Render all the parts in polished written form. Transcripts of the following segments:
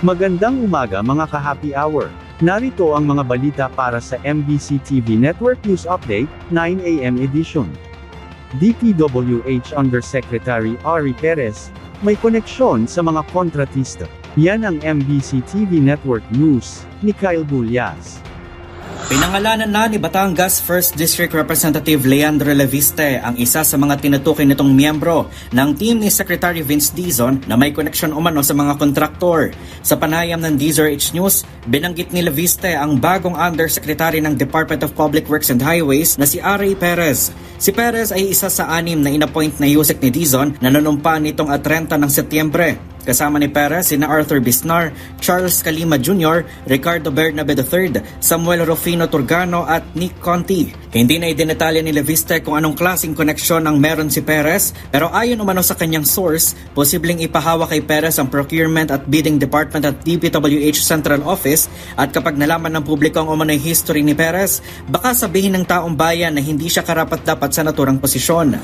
Magandang umaga mga ka-happy hour. Narito ang mga balita para sa MBC TV Network News Update, 9 AM edition. DPWH Undersecretary Ari Perez, may koneksyon sa mga kontratista. Yan ang MBC TV Network News, ni Kyle Bullias. Pinangalanan na ni Batangas 1st District Representative Leandro Leviste ang isa sa mga tinutukoy nitong miyembro ng team ni Secretary Vince Dizon na may koneksyon umano sa mga kontraktor. Sa panayam ng DZRH News, binanggit ni Leviste ang bagong Undersecretary ng Department of Public Works and Highways na si Ari Perez. Si Perez ay isa sa 6 na inappoint na yusek ni Dizon na nanumpa nitong 30 ng Setyembre. Kasama ni Perez sina Arthur Bisnar, Charles Calima Jr., Ricardo Bernabe III, Samuel Rufino Turgano at Nick Conti. Hindi na idinetalya ni Leviste kung anong klaseng koneksyon ang meron si Perez, pero ayon umano sa kanyang source, posibleng ipahawa kay Perez ang procurement at bidding department at DPWH Central Office, at kapag nalaman ng publiko ang umano'y history ni Perez, baka sabihin ng taong bayan na hindi siya karapat-dapat sa naturang posisyon.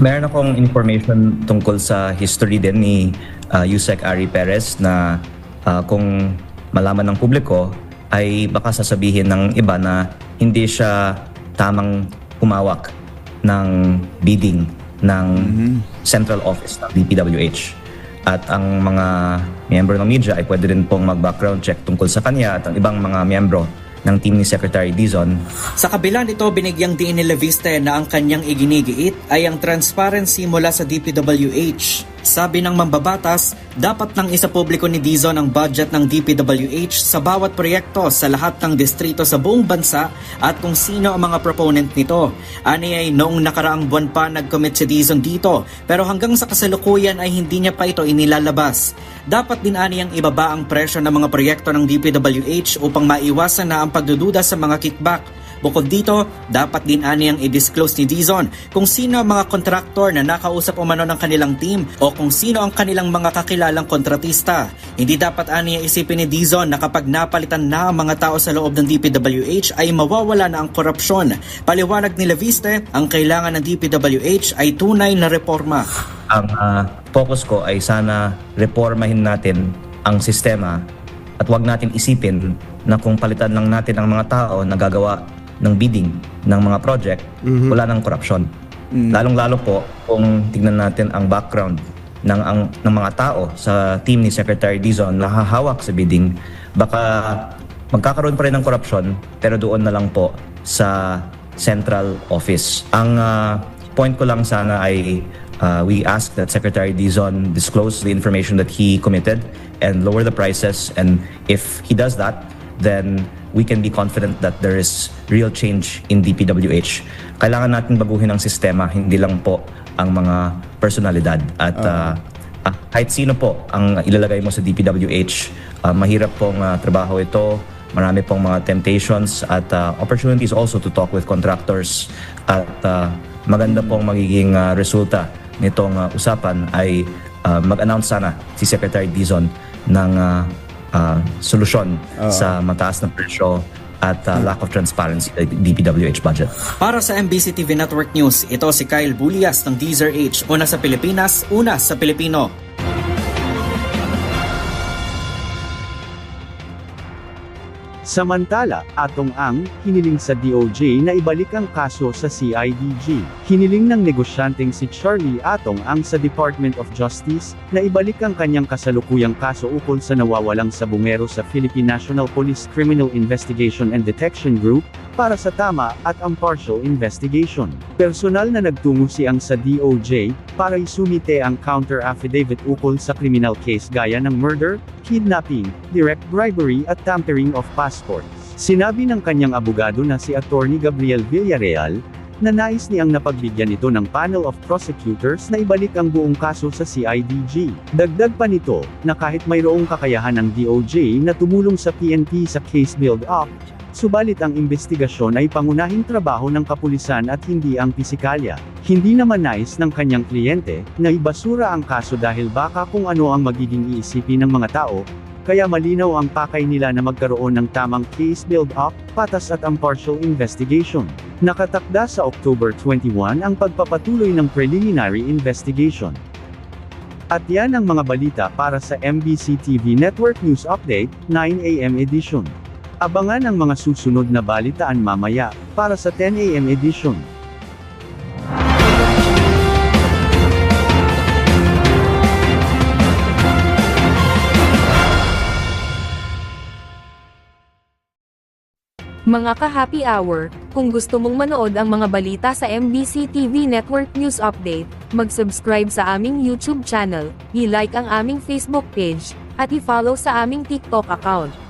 Meron akong information tungkol sa history din ni Yusek Ari Perez na kung malaman ng publiko ay baka sasabihin ng iba na hindi siya tamang humawak ng bidding ng Central Office ng DPWH. At ang mga miyembro ng media ay pwede rin pong mag-background check tungkol sa kanya at ang ibang mga miyembro ng team ni Secretary Dizon. Sa kabila nito, binigyang diin ni Leviste na ang kanyang iginigiit ay ang transparency mula sa DPWH. Sabi ng mambabatas, dapat nang isapubliko ni Dizon ang budget ng DPWH sa bawat proyekto sa lahat ng distrito sa buong bansa at kung sino ang mga proponent nito. Ani ay noong nakaraang buwan pa nag-commit si Dizon dito, pero hanggang sa kasalukuyan ay hindi niya pa ito inilalabas. Dapat din aniyang ibaba ang presyo ng mga proyekto ng DPWH upang maiwasan na ang pagdududa sa mga kickback. Bukod dito, dapat din aniyang i-disclose ni Dizon kung sino ang mga kontraktor na nakausap umano ng kanilang team o kung sino ang kanilang mga kakilalang kontratista. Hindi dapat aniya isipin ni Dizon na kapag napalitan na ang mga tao sa loob ng DPWH ay mawawala na ang korupsyon. Paliwanag ni Leviste, ang kailangan ng DPWH ay tunay na reforma. Ang focus ko ay sana reformahin natin ang sistema at wag natin isipin na kung palitan lang natin ang mga tao na gagawa ng bidding ng mga project, wala ng korupsyon. Lalong-lalo po kung tignan natin ang background ng mga tao sa team ni Secretary Dizon na hahawak sa bidding, baka magkakaroon pa rin ng korupsyon pero doon na lang po sa central office. Ang point ko lang sana ay we ask that Secretary Dizon disclose the information that he committed and lower the prices, and if he does that, then we can be confident that there is real change in DPWH. Kailangan natin baguhin ang sistema, hindi lang po ang mga personalidad. At kahit sino po ang ilalagay mo sa DPWH, mahirap pong trabaho ito, marami pong mga temptations at opportunities also to talk with contractors. At maganda pong magiging resulta nitong usapan ay mag-announce sana si Secretary Dizon ng solusyon sa mataas na presyo at lack of transparency sa DPWH budget. Para sa MBC TV Network News, ito si Kyle Bullias ng DZRH. Una sa Pilipinas, una sa Pilipino. Samantala, Atong Ang, hiniling sa DOJ na ibalik ang kaso sa CIDG. Hiniling ng negosyanteng si Charlie Atong Ang sa Department of Justice, na ibalik ang kanyang kasalukuyang kaso ukol sa nawawalang sabungero sa Philippine National Police Criminal Investigation and Detection Group, para sa tama at impartial investigation. Personal na nagtungo si Ang sa DOJ, para isumite ang counter affidavit ukol sa criminal case gaya ng murder, kidnapping, direct bribery at tampering of passports. Sinabi ng kanyang abogado na si Attorney Gabriel Villarreal, na nais niyang napagbigyan ito ng panel of prosecutors na ibalik ang buong kaso sa CIDG. Dagdag pa nito, na kahit mayroong kakayahan ng DOJ na tumulong sa PNP sa case build-up, subalit ang investigasyon ay pangunahing trabaho ng kapulisan at hindi ang pisikalya. Hindi naman nais ng kanyang kliyente, na ibasura ang kaso dahil baka kung ano ang magiging iisipin ng mga tao, kaya malinaw ang pakay nila na magkaroon ng tamang case build-up, patas at impartial investigation. Nakatakda sa October 21 ang pagpapatuloy ng preliminary investigation. At yan ang mga balita para sa MBC TV Network News Update, 9 AM edition. Abangan ang mga susunod na balitaan mamaya, para sa 10 AM edition. Mga ka-happy hour, kung gusto mong manood ang mga balita sa MBC TV Network News Update, mag-subscribe sa aming YouTube channel, i-like ang aming Facebook page, at i-follow sa aming TikTok account.